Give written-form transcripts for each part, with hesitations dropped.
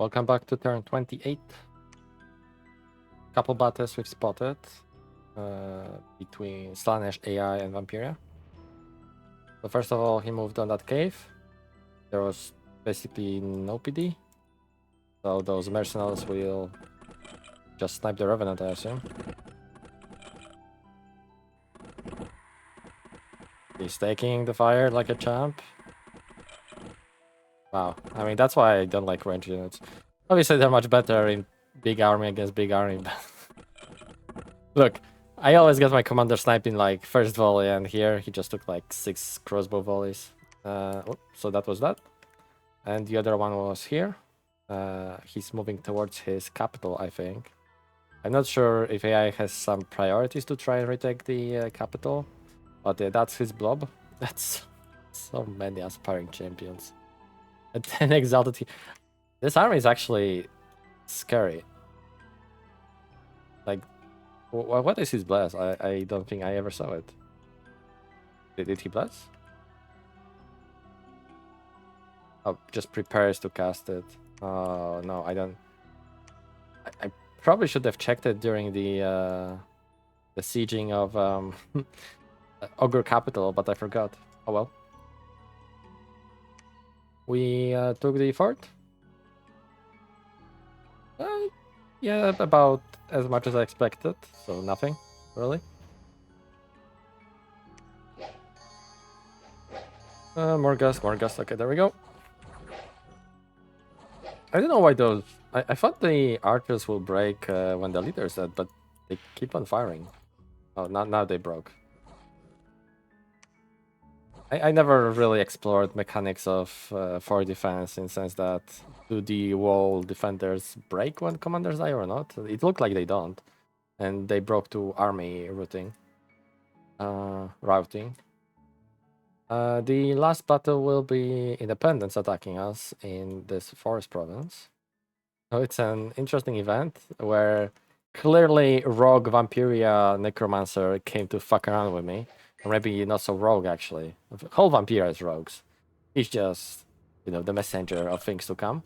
Welcome back to turn 28. Couple battles we've spotted between Slanesh AI and Vampiria. So first of all, he moved on that cave. There was basically no PD. So those mercenaries will just snipe the Revenant, I assume. He's taking the fire like a champ. Wow, I mean, that's why I don't like range units. Obviously, they're much better in big army against big army. Look, I always get my commander sniping like first volley, and here he just took like 6 crossbow volleys. So that was that. And the other one was here. He's moving towards his capital, I think. I'm not sure if AI has some priorities to try and retake the capital, but that's his blob. That's so many aspiring champions. And 10 exalted. This army is actually scary. Like, what is his bless? I don't think I ever saw it. Did he bless? Oh, just prepares to cast it. Oh, no, I don't. I probably should have checked it during the sieging of Ogre Capital, but I forgot. Oh well. We took the fort. Yeah, about as much as I expected, so nothing, really. More gas, more gas. Okay, there we go. I don't know why those... I thought the archers will break when the leader is dead, but they keep on firing. Oh, now they broke. I never really explored mechanics of fort defense in the sense that do the wall defenders break when commanders die or not? It looked like they don't. And they broke to army routing. The last battle will be independents attacking us in this forest province. So it's an interesting event where clearly rogue Vampiria Necromancer came to fuck around with me. Or maybe not so rogue, actually. The whole Vampiria is rogues. He's just, the messenger of things to come.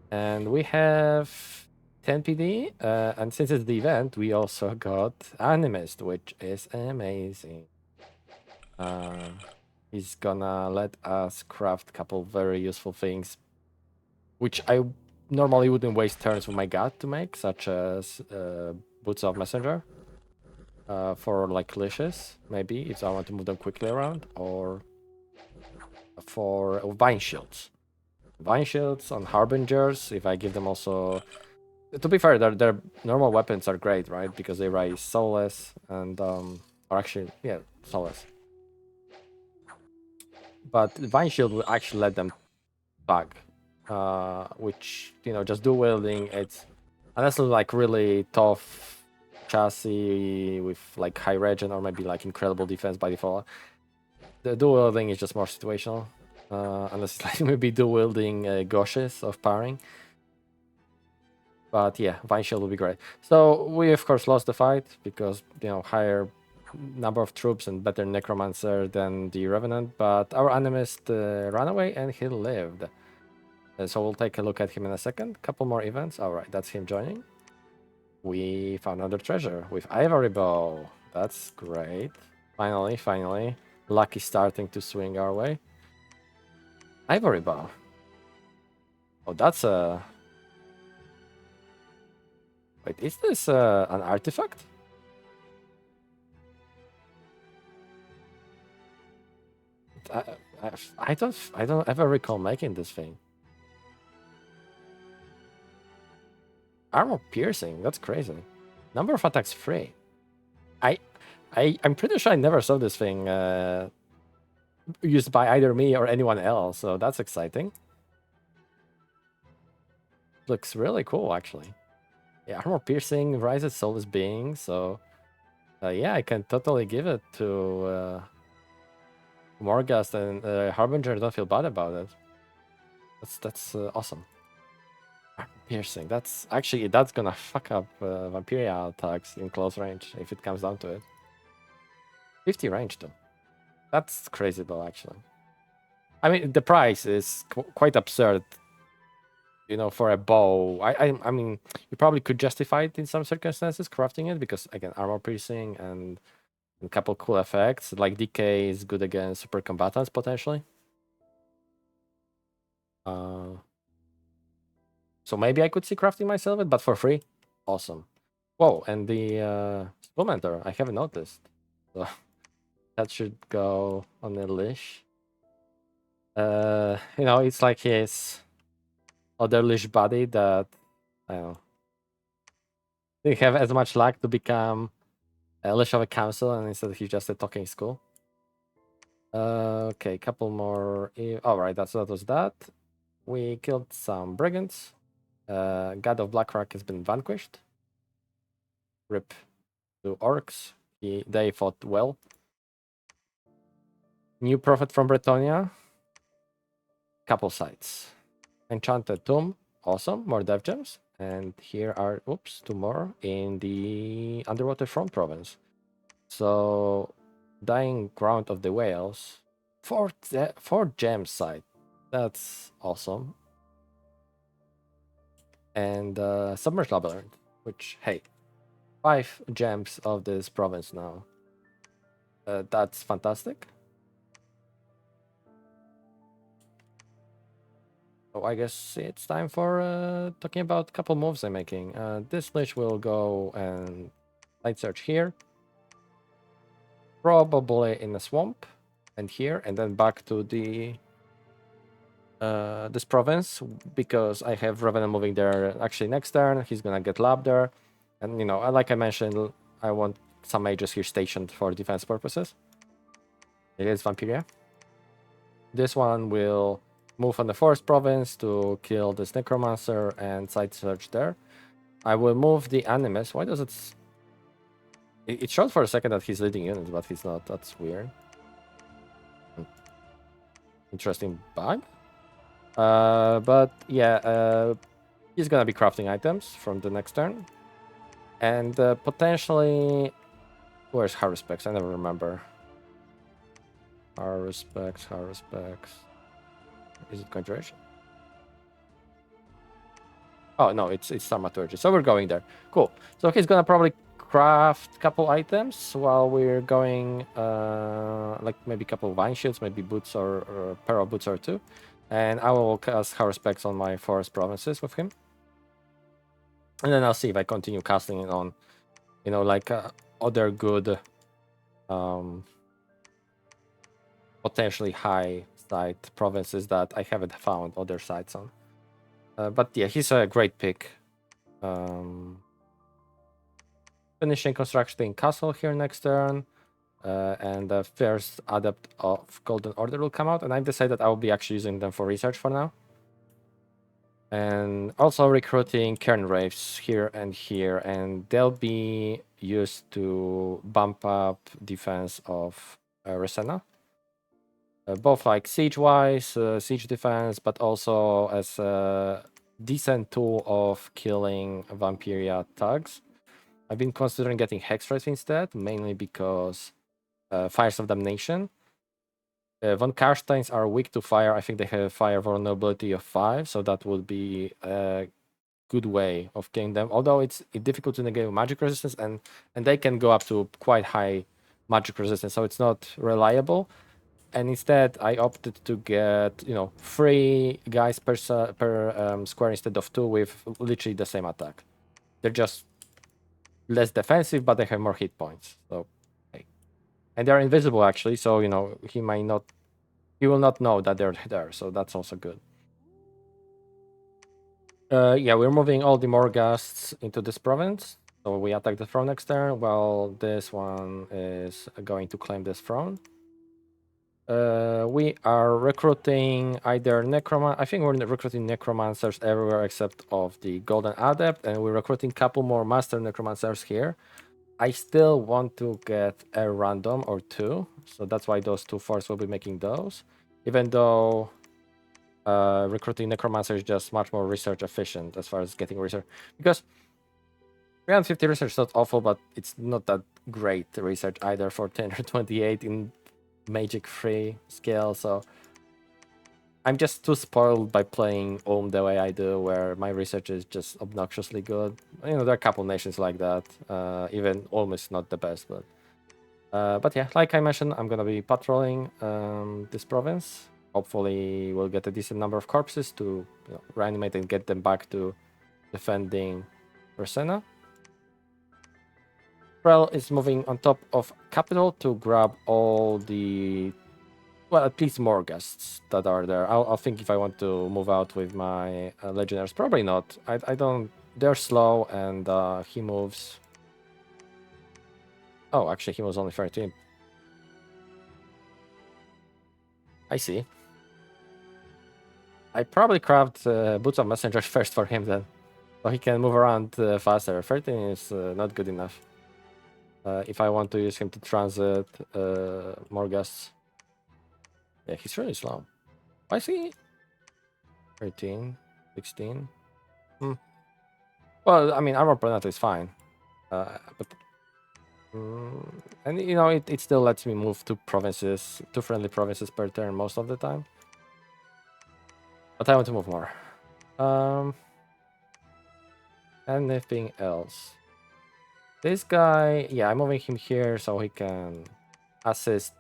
And we have 10 PD. And since it's the event, we also got Animist, which is amazing. He's gonna let us craft a couple very useful things, which I normally wouldn't waste turns with my god to make, such as Boots of Messenger. For like leashes, maybe, if I want to move them quickly around, or for Vine Shields. Vine Shields on Harbingers, if I give them also... To be fair, their normal weapons are great, right? Because they raise Soulless and... or actually, yeah, Soulless. But Vine Shield will actually let them bug. Which, just dual wielding, it's honestly like really tough chassis with like high regen or maybe like incredible defense by default. The dual wielding is just more situational, unless it's like maybe dual wielding Goshes of powering. But yeah, Vine Shield will be great. So we of course lost the fight because higher number of troops and better Necromancer than the Revenant, but our Animist ran away and he lived. So we'll take a look at him in a second. Couple more events. All right, that's him joining. We found another treasure with Ivory Bow. That's great. Finally. Luck is starting to swing our way. Ivory Bow. Oh, that's a... Wait, is this an artifact? I don't ever recall making this thing. Armor piercing, that's crazy. Number of attacks free. I'm pretty sure I never saw this thing used by either me or anyone else, so that's exciting. Looks really cool, actually. Yeah, armor piercing rises soulless being, so yeah, I can totally give it to Morghast, and Harbinger don't feel bad about it. That's awesome. Piercing. That's gonna fuck up Vampiria attacks in close range if it comes down to it. 50 range though. That's crazy though, actually. I mean, the price is quite absurd you know, for a bow. I mean, you probably could justify it in some circumstances, crafting it, because again, armor piercing and a couple cool effects. Like DK is good against super combatants potentially. So maybe I could see crafting myself it, but for free, awesome. Whoa, and the supplementer, I haven't noticed. So that should go on the leash. You know, it's like his other leash body that I don't know. Didn't have as much luck to become a leash of a council, and instead he's just a talking school. Okay, couple more. All right, that was that. We killed some brigands. God of Blackrock has been vanquished. Rip to orcs. They fought well. New prophet from Bretonia. Couple sites. Enchanted tomb. Awesome. More dev gems. And here are, oops, 2 more in the underwater front province. So, dying ground of the whales. 4 gem site. That's awesome. And submerged labyrinth, which, hey, 5 gems of this province now. That's fantastic. So I guess it's time for talking about a couple moves I'm making. This leash will go and light search here. Probably in a swamp and here, and then back to the this province, because I have Revenant moving there actually next turn. He's gonna get lab there. And you know, like I mentioned, I want some mages here stationed for defense purposes. It is Vampiria. This one will move on the forest province to kill this necromancer and side search there. I will move the animus. Why does it showed for a second that he's leading units, but he's not. That's weird. Interesting bug. But yeah, he's gonna be crafting items from the next turn. And potentially, where's Haruspex? I never remember. Haruspex. Is it Conjuration? Oh no, it's Thaumaturgy. So we're going there. Cool. So he's gonna probably craft a couple items while we're going, like maybe a couple of vine shields, maybe boots or a pair of boots or 2. And I will cast Haruspex on my forest provinces with him. And then I'll see if I continue casting it on, you know, like other good, potentially high site provinces that I haven't found other sites on. But yeah, he's a great pick. Finishing constructing castle here next turn. And the first adept of Golden Order will come out, and I've decided I will be actually using them for research for now. And also recruiting Cairn Wraiths here, and they'll be used to bump up defense of Resena. Both like siege-wise, siege defense, but also as a decent tool of killing Vampiria thugs. I've been considering getting Hex Wraith instead, mainly because Fires of Damnation. Von Karsteins are weak to fire. I think they have fire vulnerability of 5, so that would be a good way of killing them. Although it's difficult to negate magic resistance, and they can go up to quite high magic resistance, so it's not reliable. And instead, I opted to get, you know, 3 guys per square instead of 2 with literally the same attack. They're just less defensive, but they have more hit points. So, hey. And they're invisible actually, so you know he will not know that they're there. So that's also good. Yeah, we're moving all the Morghasts into this province. So we attack the throne next turn, while this one is going to claim this throne. We are recruiting either I think we're recruiting necromancers everywhere except of the Golden Adept, and we're recruiting a couple more master necromancers here. I still want to get a random or 2, so that's why those 2 forts will be making those. Even though recruiting necromancer is just much more research efficient as far as getting research, because 350 research is not awful, but it's not that great research either for 10 or 28 in magic free scale. So I'm just too spoiled by playing the way I do, where my research is just obnoxiously good. You know, there are a couple nations like that. Even Ulm is not the best, but yeah, like I mentioned, I'm gonna be patrolling this province. Hopefully, we'll get a decent number of corpses to reanimate and get them back to defending Persena. Prel is moving on top of capital to grab all the, well, at least more guests that are there. I'll think if I want to move out with my legionnaires. Probably not. I don't. They're slow, and he moves. Oh, actually, he was only 13. I see. I probably craft Boots of Messenger first for him then, so he can move around faster. 13 is not good enough. If I want to use him to transit more guests. Yeah, he's really slow. Why is he 13, 16? Well, I mean, armor penalty is fine. But and you know, it still lets me move two friendly provinces per turn most of the time. But I want to move more. Anything else? This guy, yeah, I'm moving him here so he can assist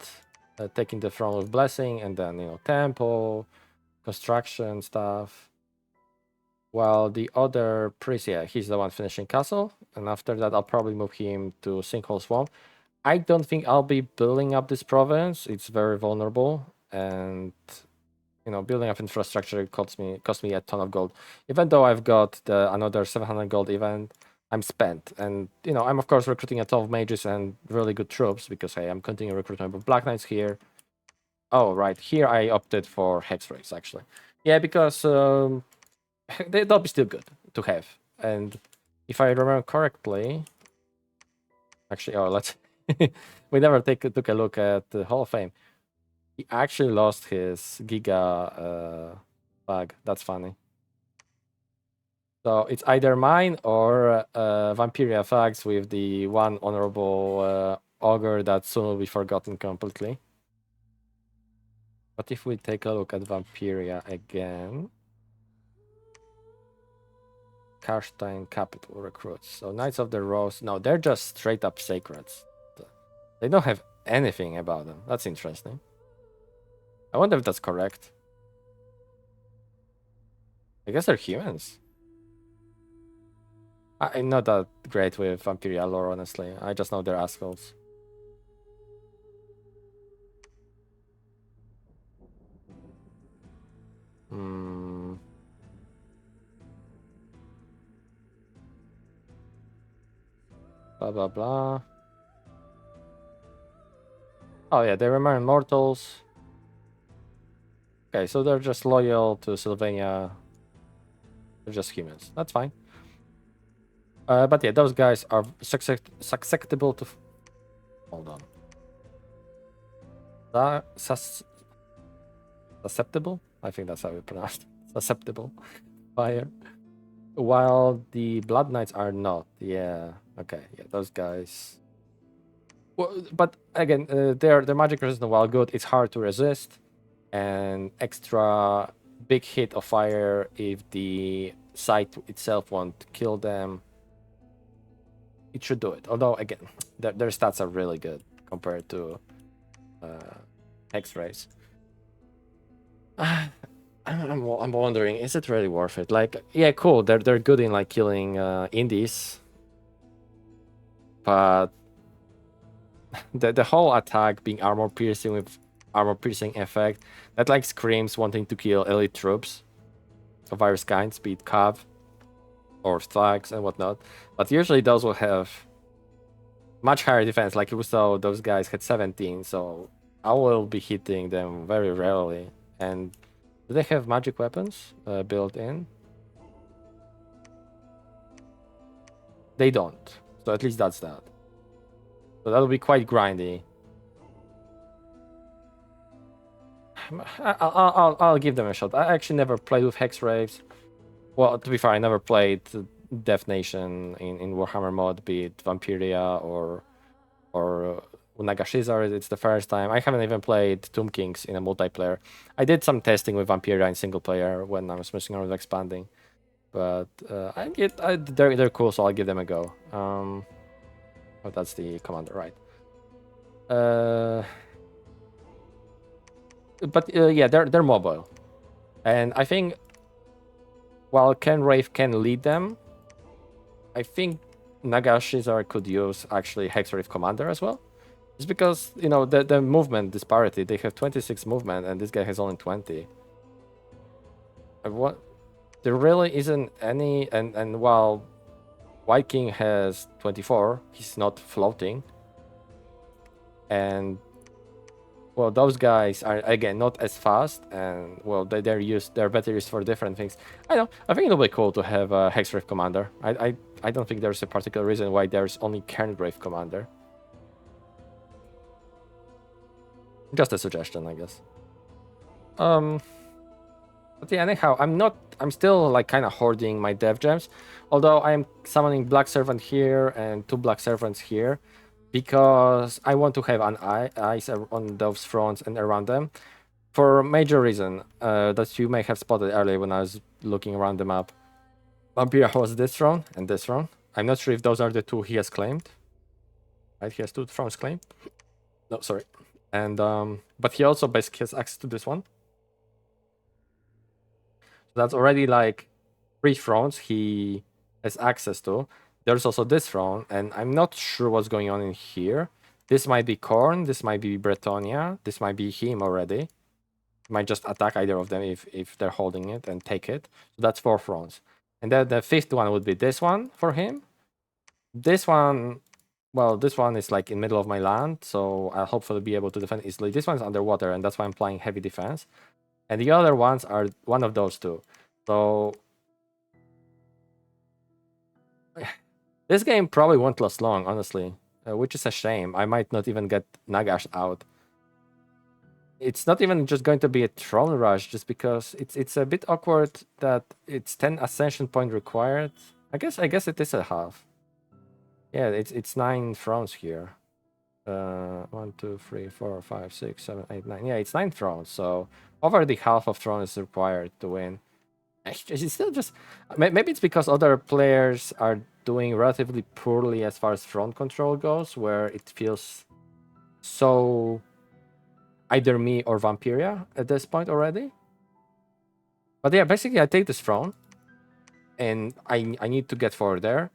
taking the throne with blessing, and then temple, construction stuff. While the other priest, yeah, he's the one finishing castle, and after that I'll probably move him to Sinkhole Swamp. I don't think I'll be building up this province. It's very vulnerable, and building up infrastructure cost me a ton of gold. Even though I've got another 700 gold event, I'm spent, and I'm of course recruiting a ton of mages and really good troops because hey, I'm continuing recruitment of Black Knights here. Oh right, here I opted for Hex Rays actually. Yeah, because they'll be still good to have, and if I remember correctly, actually, let's we never took a look at the Hall of Fame. He actually lost his Giga bag. That's funny. So it's either mine or Vampiria fags with the one honorable ogre that soon will be forgotten completely. But if we take a look at Vampiria again, Karstein Capital recruits. So Knights of the Rose, no, they're just straight up sacreds. They don't have anything about them. That's interesting. I wonder if that's correct. I guess they're humans. I'm not that great with Vampiria lore, honestly. I just know they're assholes. Blah, blah, blah. Oh, yeah, they remain mortals. Okay, so they're just loyal to Sylvania. They're just humans. That's fine. But yeah, those guys are susceptible to... Hold on. Susceptible? I think that's how we pronounce it. Susceptible. Fire. While the Blood Knights are not. Yeah. Okay. Yeah, those guys. Well, but again, their magic resistance, while good, it's hard to resist, and extra big hit of fire if the site itself won't kill them. It should do it. Although again, their stats are really good compared to X-rays. I'm wondering, is it really worth it? Like, yeah, cool. They're good in like killing indies, but the whole attack being armor piercing with armor piercing effect that like screams wanting to kill elite troops of various kinds, be it cav or thugs and whatnot. But usually those will have much higher defense. Like we saw, those guys had 17, so I will be hitting them very rarely. And do they have magic weapons built in? They don't. So at least that's that. So that'll be quite grindy. I'll give them a shot. I actually never played with Hex Raves. Well, to be fair, I never played Death Nation in Warhammer mod, be it Vampiria or Nagashizzar, it's the first time. I haven't even played Tomb Kings in a multiplayer. I did some testing with Vampiria in single player when I was messing around with expanding. But they're cool, so I'll give them a go. Oh, that's the commander, right? Yeah, they're mobile, and I think while Ken Wraith can lead them, I think Nagashizzar could use actually Hex Wraith commander as well. Just because the movement disparity, they have 26 movement, and this guy has only 20. What? There really isn't any, and while White King has 24, he's not floating. And well, those guys are again not as fast, and well, they're better used for different things. I think it'll be cool to have a Hex Wraith commander. I don't think there's a particular reason why there's only Kern Wraith commander. Just a suggestion, I guess. But yeah, anyhow, I'm still like kind of hoarding my dev gems, although I'm summoning Black Servant here and 2 Black Servants here, because I want to have an eyes on those fronts and around them, for a major reason that you may have spotted earlier when I was looking around the map. Vampira was this throne and this throne. I'm not sure if those are the 2 he has claimed. Right, he has 2 thrones claimed. No, sorry. And but he also basically has access to this one. So that's already like 3 thrones he has access to. There's also this throne, and I'm not sure what's going on in here. This might be Korn, this might be Bretonia, this might be him already. He might just attack either of them if they're holding it and take it. So that's 4 thrones. And then the 5th one would be this one for him. This one, well, this one is like in middle of my land, so I'll hopefully be able to defend easily. This one's underwater, and that's why I'm playing heavy defense. And the other ones are one of those 2. So this game probably won't last long, honestly, which is a shame. I might not even get Nagash out. It's not even just going to be a throne rush, just because it's a bit awkward that it's 10 ascension point required. I guess it is a half. Yeah, it's 9 thrones here. 1, 2, 3, 4, 5, 6, 7, 8, 9. Yeah, it's 9 thrones. So over the half of throne is required to win. It's still just maybe it's because other players are doing relatively poorly as far as front control goes, where it feels so either me or Vampiria at this point already. But yeah, basically I take this throne, and I need to get forward there.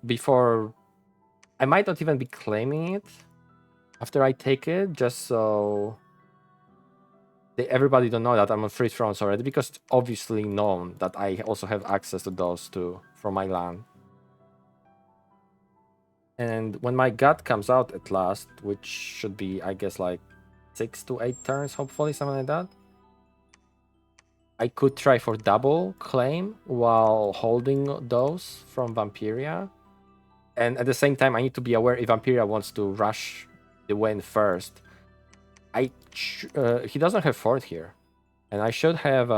Before I might not even be claiming it after I take it, just so everybody don't know that I'm on 3 thrones already, because it's obviously known that I also have access to those 2 from my land. And when my god comes out at last, which should be, I guess, like 6 to 8 turns, hopefully, something like that, I could try for double claim while holding those from Vampiria. And at the same time, I need to be aware if Vampiria wants to rush the win first. He doesn't have fort here, and I should have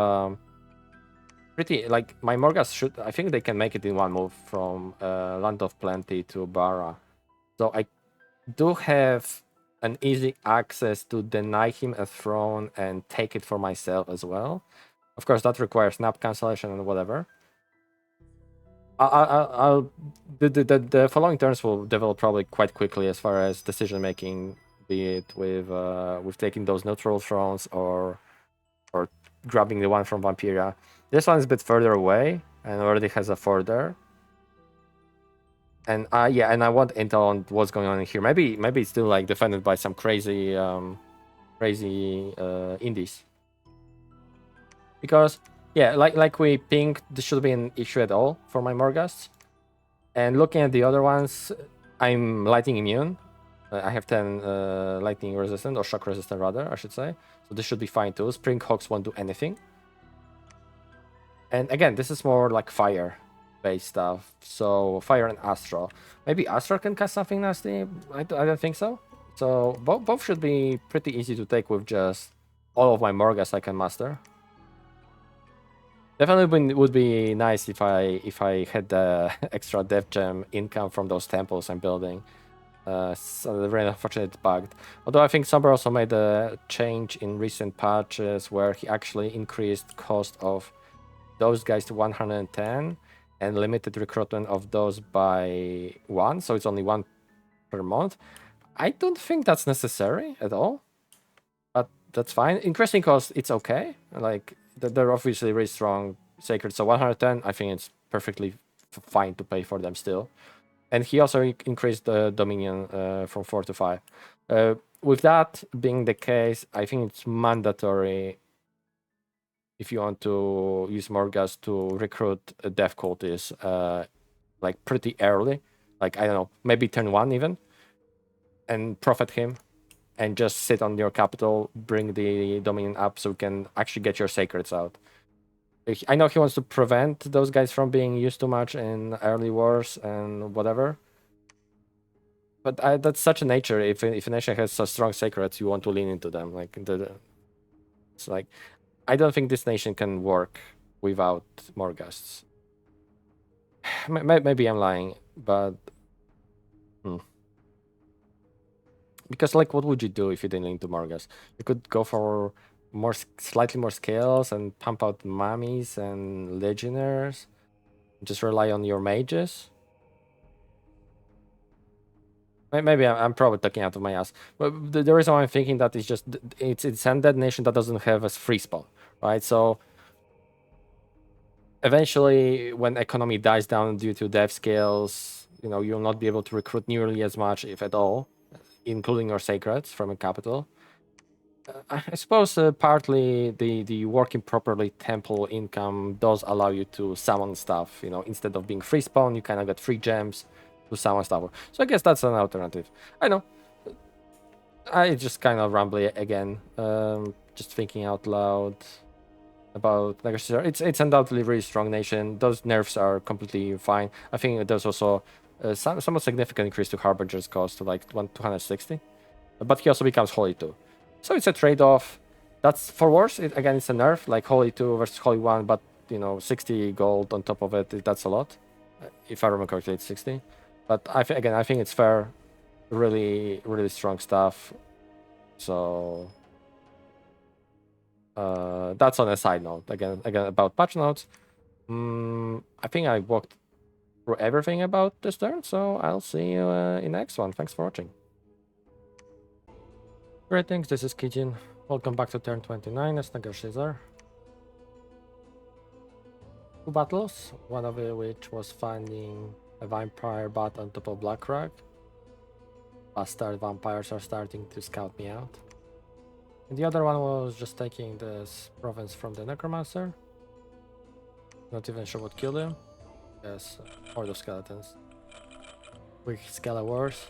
pretty, like, my Morgas should, I think they can make it in 1 move from Land of Plenty to Bara. So I do have an easy access to deny him a throne and take it for myself as well. Of course, that requires snap cancellation and whatever. The following turns will develop probably quite quickly as far as decision making, be it with taking those neutral thrones or grabbing the one from Vampiria. This one is a bit further away and already has a fort there. And and I want intel on what's going on in here. Maybe it's still like defended by some crazy indies. Because yeah, like we pinged, this should be an issue at all for my Morgas. And looking at the other ones, I'm lightning immune. I have 10 lightning resistant, or shock resistant rather, I should say. So this should be fine too. Spring Hawks won't do anything. And again, this is more like fire-based stuff. So fire and astral. Maybe astral can cast something nasty. I don't think so. So both should be pretty easy to take with just all of my Morgas I can master. Definitely would be nice if I had the extra dev gem income from those temples I'm building. So very unfortunate bugged. Although I think Somber also made a change in recent patches where he actually increased cost of those guys to 110 and limited recruitment of those by 1, so it's only 1 per month. I don't think that's necessary at all, but that's fine. Increasing cost, it's okay. Like they're obviously really strong sacred, so 110, I think it's perfectly fine to pay for them still. And he also increased the Dominion from 4 to 5. With that being the case, I think it's mandatory if you want to use Morgas to recruit a death cultist like pretty early, like I don't know, maybe turn 1 even, and profit him and just sit on your capital, bring the Dominion up so you can actually get your sacreds out. I know he wants to prevent those guys from being used too much in early wars and whatever. But that's such a nature. If a nation has such strong sacreds, you want to lean into them. Like it's like I don't think this nation can work without Morghasts. Maybe I'm lying, but because like, what would you do if you didn't lean into Morghast? You could go for slightly more scales and pump out mummies and legionnaires. Just rely on your mages. Maybe I'm probably talking out of my ass, but the reason why I'm thinking that is just it's undead nation that doesn't have a free spawn, right? So eventually, when economy dies down due to dev scales, you'll not be able to recruit nearly as much, if at all, including your sacreds from a capital. I suppose partly the working properly temple income does allow you to summon stuff. Instead of being free spawn, you kind of get free gems to summon stuff. So I guess that's an alternative. I know. I just kind of rambly again. Just thinking out loud about Nagashizzar. It's undoubtedly a really strong nation. Those nerfs are completely fine. I think there's also somewhat significant increase to Harbinger's cost to like 260. But he also becomes Holy 2. So it's a trade-off. That's for worse. Again, it's a nerf, like Holy 2 versus Holy 1, but 60 gold on top of it, that's a lot. If I remember correctly, it's 60. But I think it's fair. Really, really strong stuff. So that's on a side note. Again about patch notes. I think I walked through everything about this turn, so I'll see you in the next one. Thanks for watching. Greetings, this is Kijin. Welcome back to turn 29 as Nagashizzar. 2 battles, one of which was finding a vampire bot on top of Blackrock. Bastard vampires are starting to scout me out. And the other one was just taking this province from the Necromancer. Not even sure what killed him. Yes, horde of skeletons. Quick Scala Wars.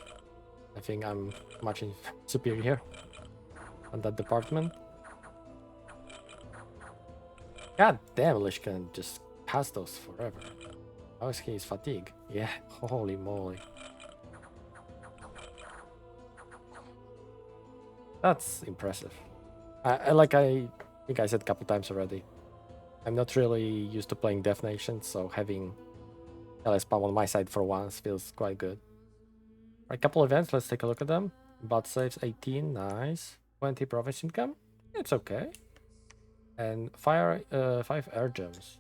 I think I'm much superior on that department. God damn, Lich can just pass those forever. How is his fatigue? Yeah, holy moly. That's impressive. I think I said a couple times already. I'm not really used to playing Death Nation, so having LS spam on my side for once feels quite good. A couple events, let's take a look at them. Bot saves 18, nice. 20 province income, it's okay. And 5 air gems.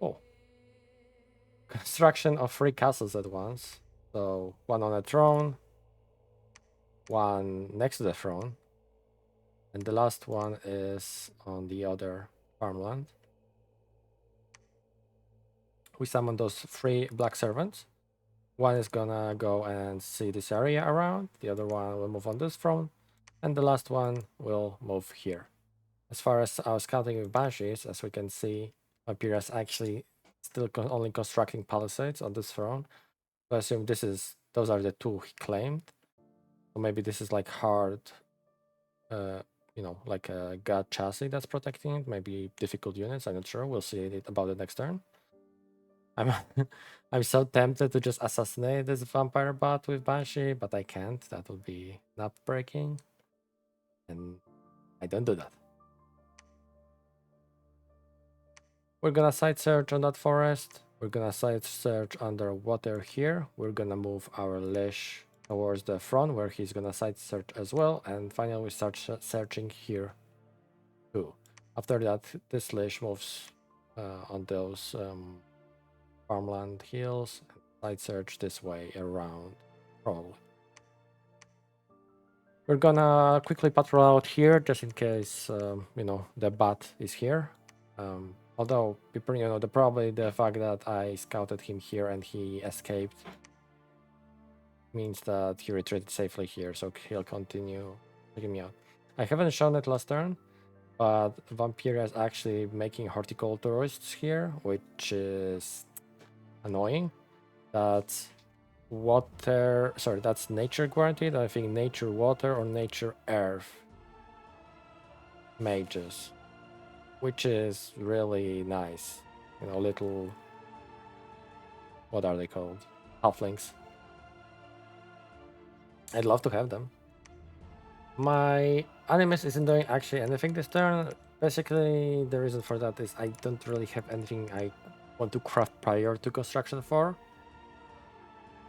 Oh. Construction of 3 castles at once. So 1 on a throne, 1 next to the throne, and the last one is on the other farmland. We summon those 3 black servants. One is gonna go and see this area around, the other one will move on this throne, and the last one will move here. As far as our scouting with Banshees, as we can see, Vampira's actually still only constructing palisades on this throne. So I assume those are the 2 he claimed. So maybe this is like hard, like a god chassis that's protecting it. Maybe difficult units, I'm not sure. We'll see about it next turn. I'm I'm so tempted to just assassinate this vampire bot with Banshee, but I can't. That would be nut breaking. And I don't do that. We're gonna side search on that forest. We're gonna side search underwater here. We're gonna move our Lich towards the front where he's gonna side search as well, and finally we start searching here too. After that, this leash moves on those farmland hills, and side search this way around, probably. We're gonna quickly patrol out here just in case, you know, the bat is here. Although, you know, probably the fact that I scouted him here and he escaped means that he retreated safely here, so he'll continue taking me out. I haven't shown it last turn, but Vampiria is actually making horticulturists here, which is annoying. That's water, sorry, that's nature guaranteed. I think nature water or nature earth mages, which is really nice. You know, little, what are they called? Halflings. I'd love to have them. My Animus isn't doing actually anything this turn. Basically, the reason for that is I don't really have anything I want to craft prior to construction for.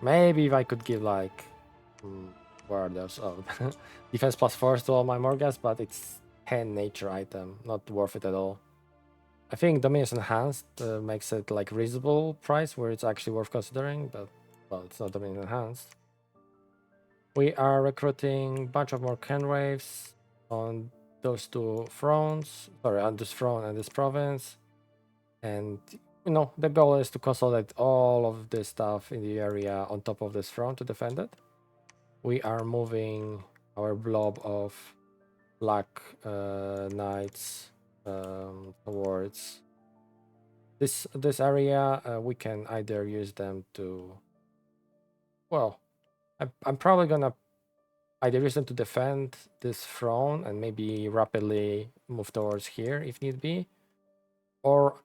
Maybe if I could give like, where are those? Oh, defense +4 to all my Morgas, but it's 10 nature item, not worth it at all. I think Dominus Enhanced makes it like reasonable price where it's actually worth considering, but well, it's not Dominus Enhanced. We are recruiting a bunch of more Kenwaves on those two fronts, sorry, on this front and this province. And, you know, the goal is to consolidate all of this stuff in the area on top of this front to defend it. We are moving our blob of black knights towards this area. We can either use them to, well, I'm probably gonna either use them to defend this throne and maybe rapidly move towards here if need be, or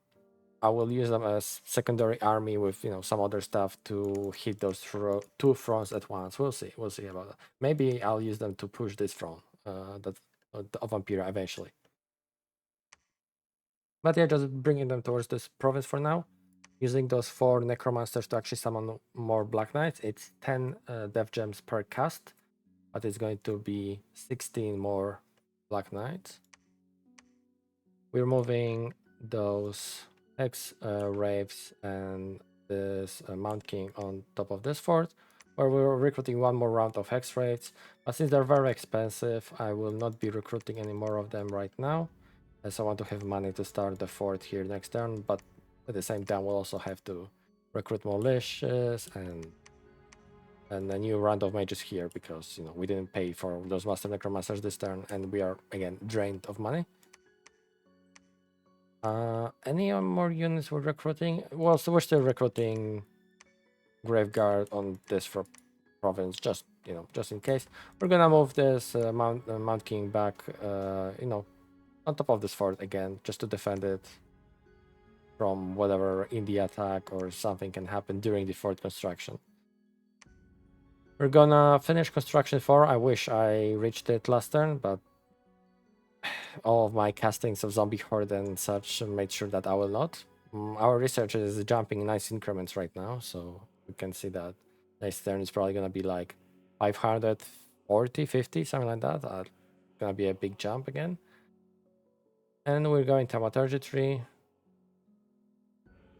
I will use them as secondary army with, you know, some other stuff to hit those two fronts at once. We'll see about that. Maybe I'll use them to push this front of Vampira eventually. But yeah, just bringing them towards this province for now. Using those 4 necromancers to actually summon more black knights. It's 10 death gems per cast, but it's going to be 16 more black knights. We're moving those Hex Raves and this Mount King on top of this fort, where we're recruiting one more round of Hex Raves. But since they're very expensive, I will not be recruiting any more of them right now, as I want to have money to start the fort here next turn. But at the same time, we'll also have to recruit more Liches and a new round of mages here, because, you know, we didn't pay for those Master Necromancers this turn, and we are again drained of money. Any more units we're recruiting? Well, so we're still recruiting Graveguard on this province, just, you know, just in case. We're gonna move this Mount King back, you know, on top of this fort again, just to defend it from whatever Indie attack or something can happen during the fort construction. We're gonna finish construction 4. I wish I reached it last turn, but all of my castings of Zombie Horde and such made sure that I will not. Our research is jumping in nice increments right now, so we can see that next turn is probably gonna be like 540, 50, something like that. Gonna be a big jump again. And we're going Thaumaturgy tree,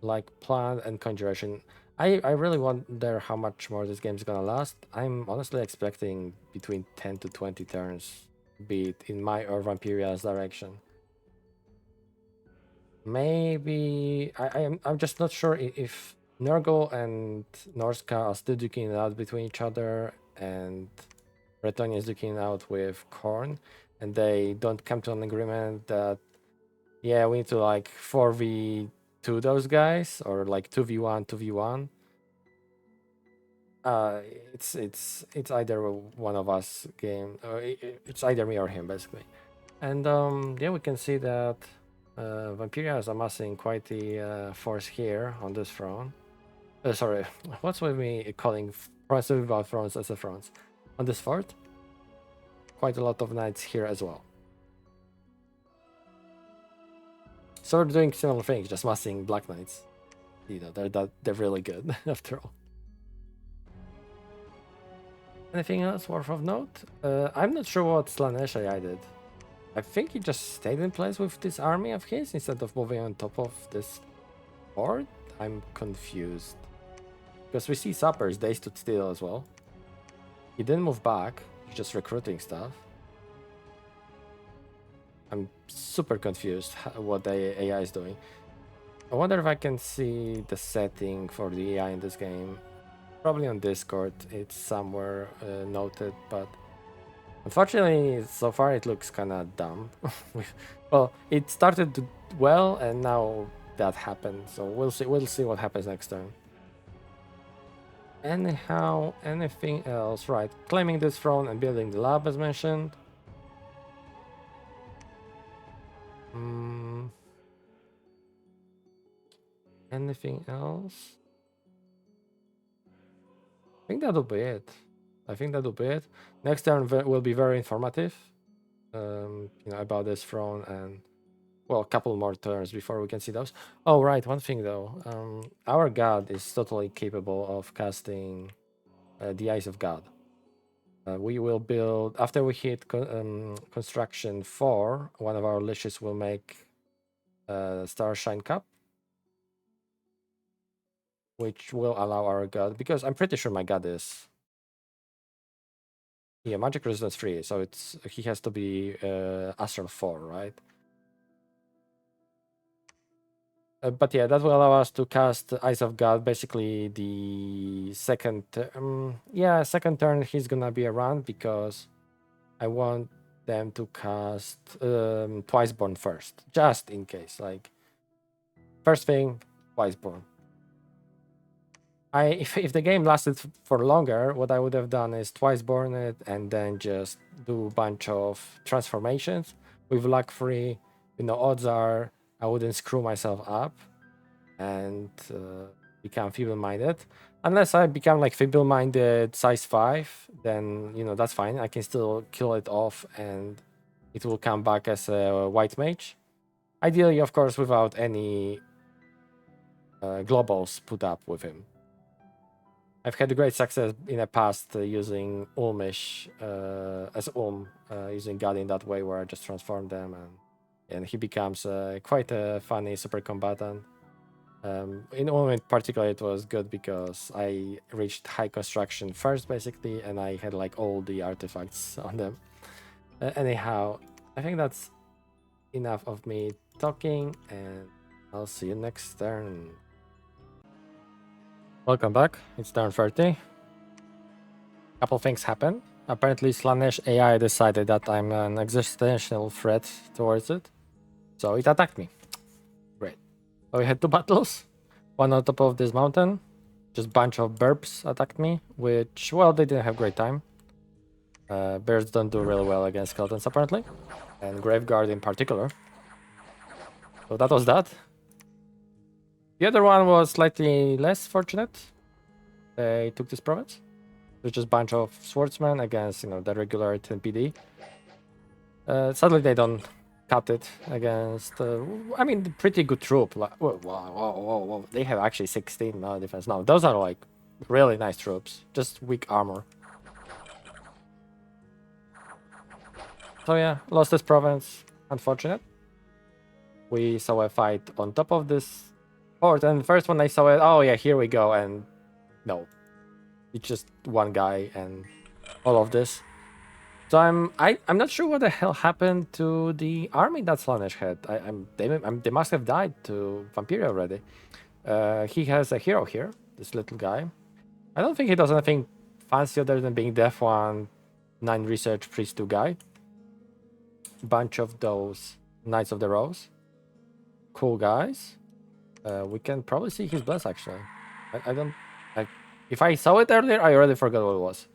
like planned, and Conjuration. I really wonder how much more this game's gonna last. I'm honestly expecting between 10 to 20 turns, be it in my or Vampiria's direction. Maybe I'm just not sure if Nurgle and Norska are still duking it out between each other, and Bretonia is duking it out with Korn, and they don't come to an agreement that, yeah, we need to like 4v2 those guys, or like 2v1, 2v1. It's either one of us game, it's either me or him basically. And yeah, we can see that Vampiria is amassing quite the force here on this front. Sorry, what's with me calling fronts without fronts as a fronts? On this fort, quite a lot of knights here as well. So we're doing similar things, just massing black knights. You know, they're really good after all. Anything else worth of note? I'm not sure what Slanesh AI did. I think he just stayed in place with this army of his instead of moving on top of this fort. I'm confused. Because we see sappers, they stood still as well. He didn't move back, he's just recruiting stuff. I'm super confused what the AI is doing. I wonder if I can see the setting for the AI in this game. Probably on Discord, it's somewhere noted, but unfortunately, so far it looks kind of dumb. Well, it started well, and now that happened. So we'll see. We'll see what happens next turn. Anyhow, anything else? Right, claiming this throne and building the lab as mentioned. Anything else? I think that'll be it. Next turn will be very informative. About this throne and well, a couple more turns before we can see those. Oh, right. One thing though, our god is totally capable of casting the Eyes of God. We will build after we hit construction 4. One of our liches will make Starshine Cup, which will allow our god, because I'm pretty sure my god is magic resistance 3, so he has to be Astral 4, right? But yeah, that will allow us to cast Eyes of God. Basically, the second turn he's gonna be around, because I want them to cast Twiceborn first, just in case. Like, first thing, Twiceborn. If the game lasted for longer, what I would have done is Twiceborn it and then just do a bunch of transformations with luck free. Odds are I wouldn't screw myself up and become feeble-minded. Unless I become like feeble-minded size 5, then that's fine. I can still kill it off and it will come back as a white mage. Ideally, of course, without any globals put up with him. I've had great success in the past using Ulmish as using God in that way, where I just transform them and he becomes quite a funny super combatant. In Ulm in particular, it was good because I reached high construction first, basically, and I had like all the artifacts on them. Anyhow, I think that's enough of me talking, and I'll see you next turn. Welcome back. It's turn 30. Couple things happen. Apparently, Slanesh AI decided that I'm an existential threat towards it, so it attacked me. Great. So we had 2 battles. One on top of this mountain. Just bunch of burps attacked me, which, well, they didn't have great time. Bears don't do really well against skeletons, apparently. And Graveguard in particular. So that was that. The other one was slightly less fortunate. They took this province. There's just a bunch of swordsmen against, the regular 10 PD. Sadly, they don't cut it against, pretty good troop. Like, whoa. They have actually 16 defense. No, those are like really nice troops. Just weak armor. So yeah, lost this province. Unfortunate. We saw a fight on top of this fort, and the first one I saw it, oh yeah, here we go, and no. It's just one guy and all of this. So I'm not sure what the hell happened to the army that Slanesh had. They must have died to Vampyria already. He has a hero here, this little guy. I don't think he does anything fancy other than being Def 1, 9 research, priest 2 guy. Bunch of those Knights of the Rose. Cool guys. We can probably see his bless actually. If I saw it earlier, I already forgot what it was.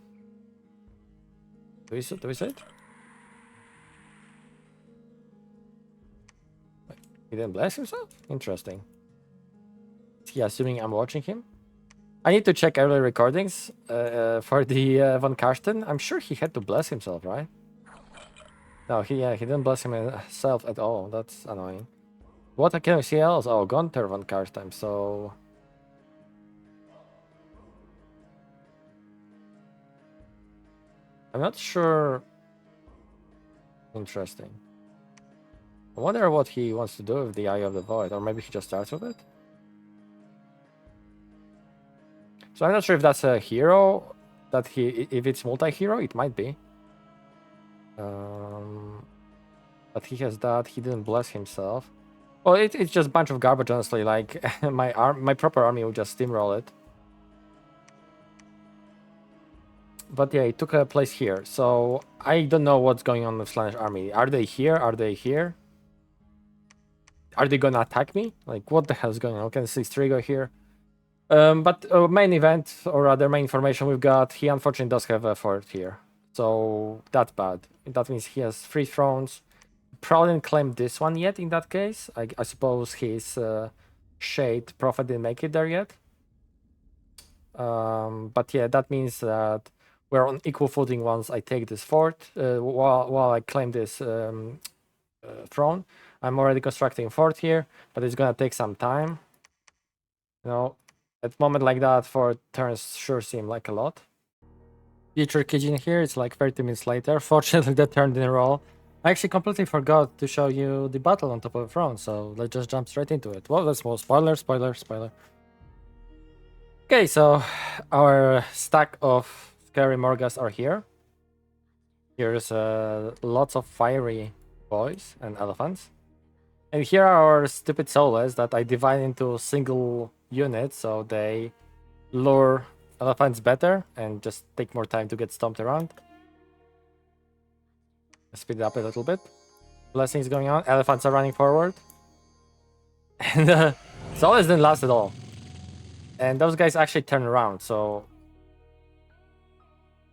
Do we see it? He didn't bless himself? Interesting. Is he assuming I'm watching him? I need to check early recordings for the Von Karsten. I'm sure he had to bless himself, right? No, he didn't bless himself at all. That's annoying. What can we see else? Oh, Gunther Von Karsten. So I'm not sure. Interesting. I wonder what he wants to do with the Eye of the Void, or maybe he just starts with it. So I'm not sure if that's a hero, if it's multi-hero, it might be. But he has that. He didn't bless himself. Well, it's just a bunch of garbage, honestly. Like my proper army will just steamroll it. But yeah, it took a place here. So I don't know what's going on with Slaanesh army. Are they here? Are they here? Are they gonna attack me? Like, what the hell is going on? Can see Strigo here. But main event, or rather main information we've got, he unfortunately does have a fort here. So that's bad. That means he has 3 thrones. Probably didn't claim this one yet in that case. I suppose his Shade Prophet didn't make it there yet. But yeah, that means that we're on equal footing once I take this fort. While I claim this throne. I'm already constructing a fort here, but it's gonna take some time. You know, at a moment like that, 4 turns sure seem like a lot. Future Kijin here, it's like 30 minutes later. Fortunately, that turned in a roll. I actually completely forgot to show you the battle on top of the throne, so let's just jump straight into it. Well, that's more spoiler. Okay, so our stack of scary Morgas are here. Here's lots of fiery boys and elephants. And here are our stupid soulless that I divide into single units so they lure elephants better and just take more time to get stomped around. Speed it up a little bit. Blessings going on. Elephants are running forward. And soulless didn't last at all. And those guys actually turn around, so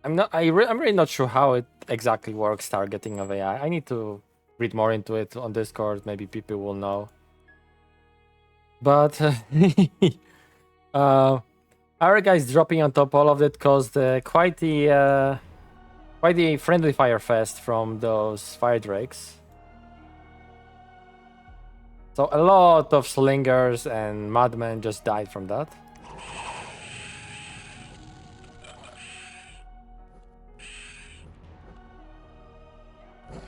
I'm really not sure how it exactly works, targeting of AI. I need to read more into it on Discord. Maybe people will know. But our guys dropping on top all of it caused quite the friendly fire fest from those fire drakes. So a lot of slingers and madmen just died from that.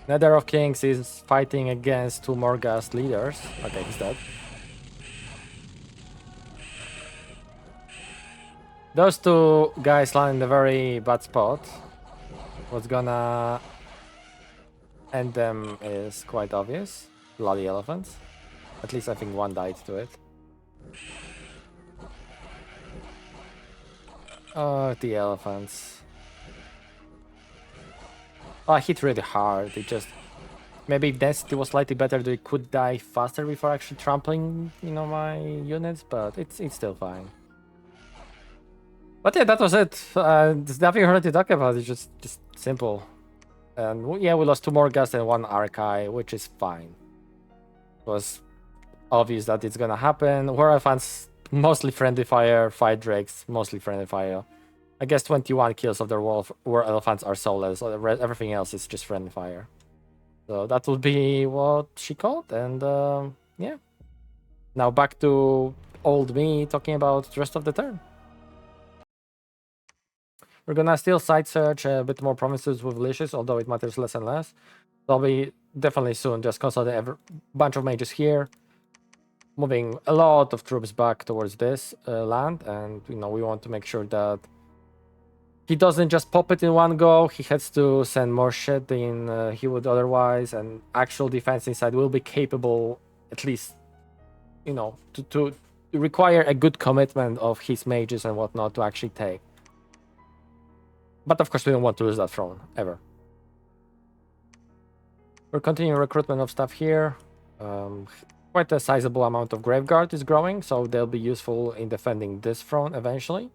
Nether of Kings is fighting against 2 Morghast leaders. Okay, he's dead. Those 2 guys land in a very bad spot. What's gonna end them is quite obvious. Bloody elephants. At least I think 1 died to it. Oh, the elephants. Oh, I hit really hard. It just... Maybe if density was slightly better, they could die faster before actually trampling, my units, but it's still fine. But yeah, that was it. There's nothing really to talk about. It's just simple. And yeah, we lost 2 Morghast and 1 Archai, which is fine. It was obvious that it's gonna happen. War elephants, mostly friendly fire. Fire drakes, mostly friendly fire. I guess 21 kills of their war elephants are soulless. Everything else is just friendly fire. So that would be what she called. And yeah. Now back to old me talking about the rest of the turn. We're gonna still side search a bit more provinces with leashes, although it matters less and less. So I'll be definitely soon just consulting a bunch of mages here. Moving a lot of troops back towards this land. And, we want to make sure that he doesn't just pop it in one go. He has to send more shit than he would otherwise, and actual defense inside will be capable, at least, to require a good commitment of his mages and whatnot to actually take. But of course, we don't want to lose that throne ever. We're continuing recruitment of stuff here. Quite a sizable amount of Graveguard is growing, so they'll be useful in defending this throne eventually.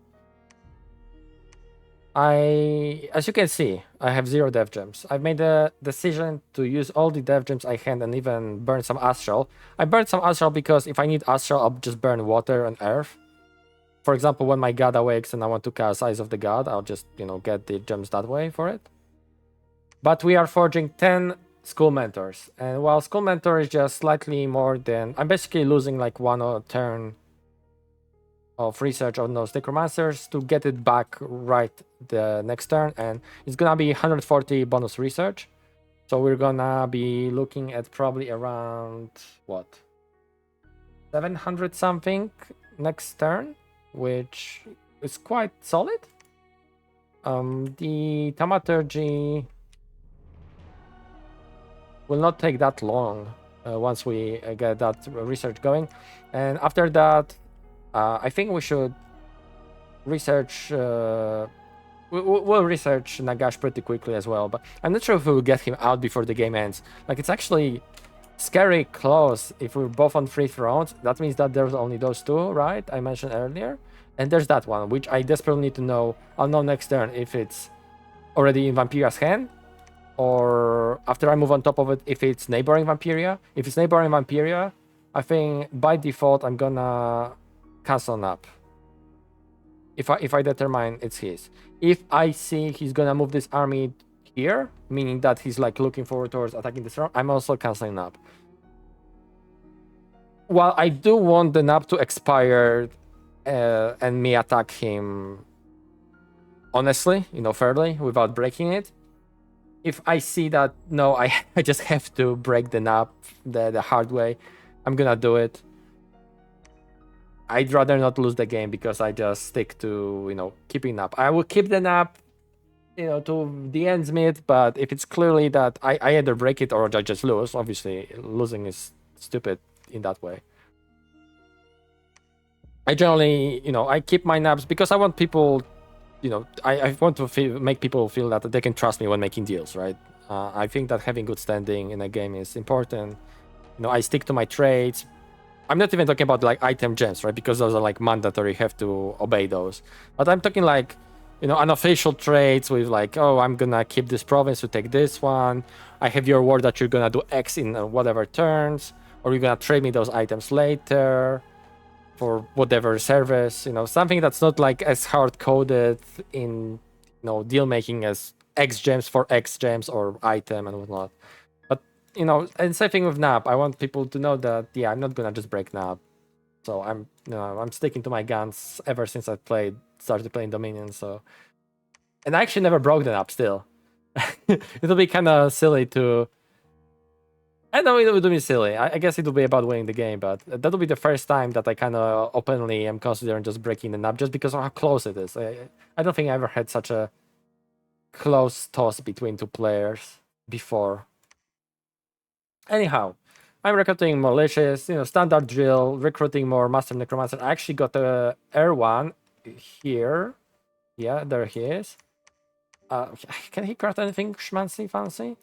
As you can see, I have 0 dev gems. I've made a decision to use all the dev gems I can and even burn some astral. I burned some astral because if I need astral, I'll just burn water and earth. For example, when my god awakes and I want to cast Eyes of the God, I'll just, get the gems that way for it. But we are forging 10 School Mentors. And while School Mentor is just slightly more than... I'm basically losing like 1 turn of research on those necromancers to get it back right the next turn, and it's gonna be 140 bonus research. So we're gonna be looking at probably around what 700 something next turn, which is quite solid. The thaumaturgy will not take that long once we get that research going, and after that, I think we should research. We'll research Nagash pretty quickly as well, but I'm not sure if we'll get him out before the game ends. Like, it's actually scary close if we're both on free thrones. That means that there's only those two, right? I mentioned earlier. And there's that one, which I desperately need to know. I'll know next turn if it's already in Vampiria's hand, or after I move on top of it, if it's neighboring Vampiria. If it's neighboring Vampiria, I think by default I'm gonna cancel Nap. If I determine it's his. If I see he's gonna move this army here, meaning that he's like looking forward towards attacking this round, I'm also canceling Nap. While I do want the Nap to expire and me attack him honestly, fairly, without breaking it, if I see that, no, I just have to break the Nap the hard way, I'm gonna do it. I'd rather not lose the game because I just stick to, keeping Nap. I will keep the Nap, to the ends meet, but if it's clearly that I either break it or I just lose, obviously losing is stupid in that way. I generally, I keep my Naps because I want people, I want to make people feel that they can trust me when making deals, right? I think that having good standing in a game is important. I stick to my trades. I'm not even talking about like item gems, right? Because those are like mandatory, you have to obey those. But I'm talking like, unofficial trades with like, oh, I'm gonna keep this province to take this one. I have your word that you're gonna do X in whatever turns, or you're gonna trade me those items later for whatever service. Something that's not like as hard coded in, deal making as X gems for X gems or item and whatnot. And same thing with Nap. I want people to know that, yeah, I'm not gonna just break Nap. So I'm sticking to my guns ever since I started playing Dominion. So, and I actually never broke the Nap still. It'll be kind of silly to. I know it would be silly. I guess it'll be about winning the game, but that'll be the first time that I kind of openly am considering just breaking the Nap just because of how close it is. I don't think I ever had such a close toss between two players before. Anyhow, I'm recruiting malicious, standard drill, recruiting more master necromancer. I actually got the air one here. Yeah, there he is. Can he craft anything schmancy fancy?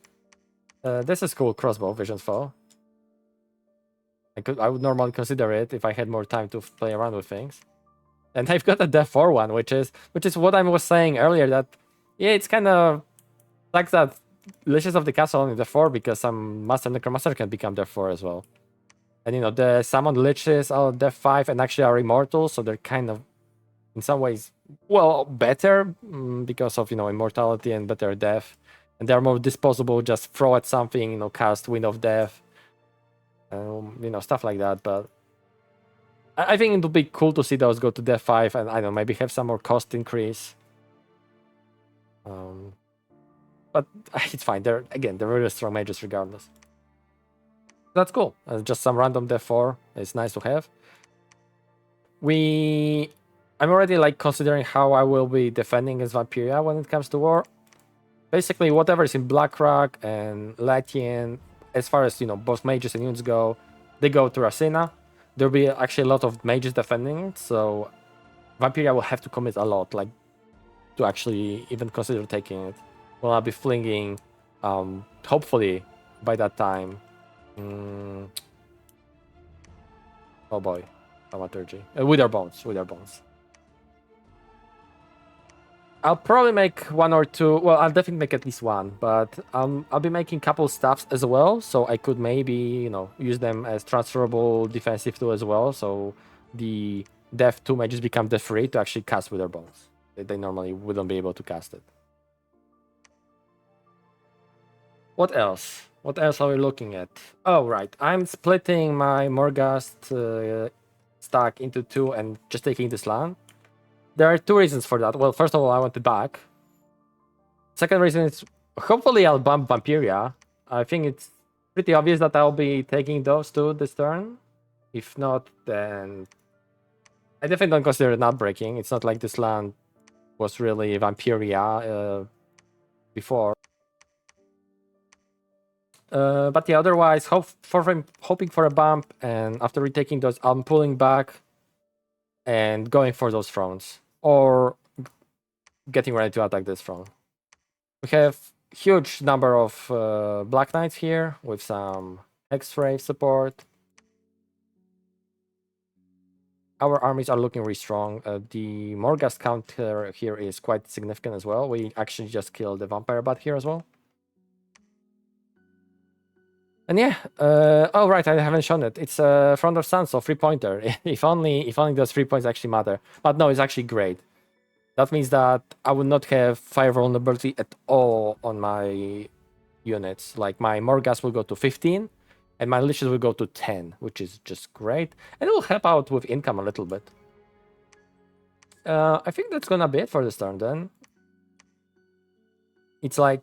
This is cool. Crossbow, vision's foe. I would normally consider it if I had more time to play around with things. And I've got a Death 4 one, which is what I was saying earlier. That yeah, it's kind of like that. Liches of the Castle only Death 4 because some Master Necromancer can become Death 4 as well. And the summoned Liches are Death 5 and actually are immortal, so they're kind of, in some ways, well, better because of, immortality and better death. And they're more disposable, just throw at something, cast Wind of Death, stuff like that. But I think it would be cool to see those go to Death 5 and, I don't know, maybe have some more cost increase. But it's fine. They're really strong mages regardless. That's cool. Just some random Death 4. It's nice to have. I'm already like considering how I will be defending against Vampiria when it comes to war. Basically, whatever is in Blackrock and Latian, as far as both mages and units go, they go to Racina. There'll be actually a lot of mages defending it, so Vampiria will have to commit a lot, like to actually even consider taking it. Well, I'll be flinging, hopefully by that time. Oh boy, thaumaturgy. Wither bones. I'll probably make one or two. Well, I'll definitely make at least one, but I'll be making a couple staffs as well, so I could maybe use them as transferable defensive tool as well. So the Death 2 mages become Death 3 to actually cast Wither bones. They normally wouldn't be able to cast it. What else? What else are we looking at? Oh, right. I'm splitting my Morghast stack into 2 and just taking this land. There are 2 reasons for that. Well, first of all, I want it back. Second reason is hopefully I'll bump Vampiria. I think it's pretty obvious that I'll be taking those 2 this turn. If not, then I definitely don't consider it not breaking. It's not like this land was really Vampiria before. But yeah, otherwise, hoping for a bump, and after retaking those, I'm pulling back and going for those thrones, or getting ready to attack this throne. We have huge number of Black Knights here with some X-Ray support. Our armies are looking really strong. The Morghast counter here is quite significant as well. We actually just killed the Vampire Bat here as well. And yeah, oh right, I haven't shown it. It's a Front of Sun, so 3-pointer. if only those 3 points actually matter. But no, it's actually great. That means that I would not have fire vulnerability at all on my units. Like my Morghast will go to 15, and my Liches will go to 10, which is just great. And it will help out with income a little bit. I think that's gonna be it for this turn then. It's like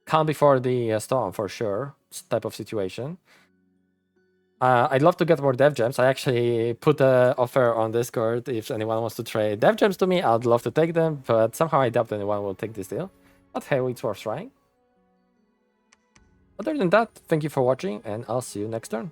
calm before the storm for sure, type of situation. I'd love to get more dev gems. I actually put an offer on Discord if anyone wants to trade dev gems to me. I'd love to take them, but somehow I doubt anyone will take this deal. But hey, it's worth trying. Other than that, thank you for watching, and I'll see you next turn.